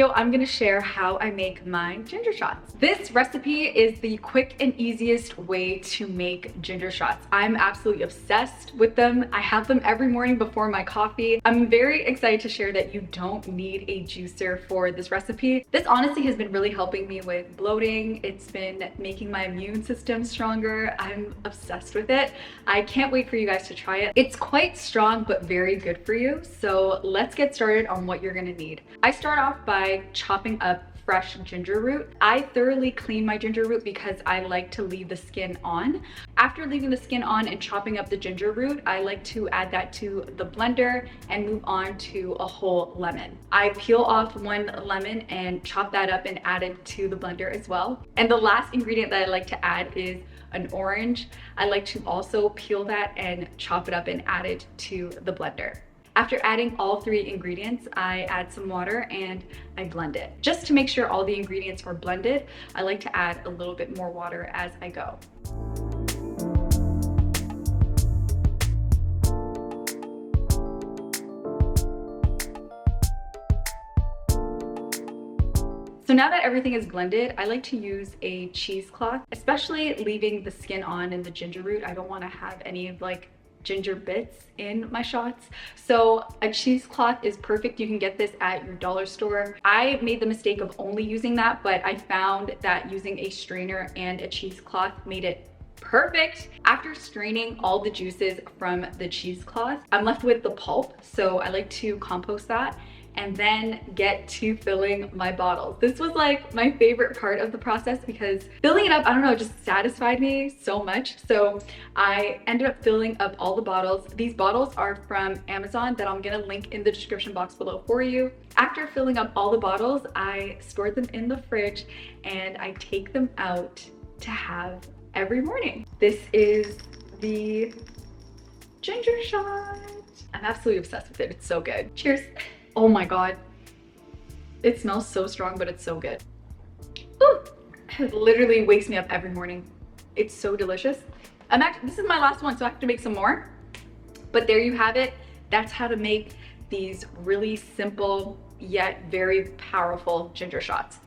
video, I'm gonna share how I make my ginger shots. This recipe is the quick and easiest way to make ginger shots. I'm absolutely obsessed with them. I have them every morning before my coffee. I'm very excited to share that you don't need a juicer for this recipe. This honestly has been really helping me with bloating. It's been making my immune system stronger. I'm obsessed with it. I can't wait for you guys to try it. It's quite strong, but very good for you. So let's get started on what you're gonna need. I start off by chopping up fresh ginger root. I thoroughly clean my ginger root because I like to leave the skin on. After leaving the skin on and chopping up the ginger root, I like to add that to the blender and move on to a whole lemon. I peel off one lemon and chop that up and add it to the blender as well. And the last ingredient that I like to add is an orange. I like to also peel that and chop it up and add it to the blender. After adding all three ingredients, I add some water and I blend it. Just to make sure all the ingredients are blended, I like to add a little bit more water as I go. So now that everything is blended, I like to use a cheesecloth, especially leaving the skin on and the ginger root. I don't want to have any of ginger bits in my shots. So a cheesecloth is perfect. You can get this at your dollar store. I made the mistake of only using that, but I found that using a strainer and a cheesecloth made it perfect. After straining all the juices from the cheesecloth, I'm left with the pulp. So I like to compost that and then get to filling my bottles. This was like my favorite part of the process because filling it up, I don't know, just satisfied me so much. So I ended up filling up all the bottles. These bottles are from Amazon that I'm gonna link in the description box below for you. After filling up all the bottles, I stored them in the fridge and I take them out to have every morning. This is the ginger shot. I'm absolutely obsessed with it. It's so good. Cheers. Oh my God. It smells so strong, but it's so good. Ooh. It literally wakes me up every morning. It's so delicious. This is my last one, so I have to make some more. But there you have it. That's how to make these really simple yet very powerful ginger shots.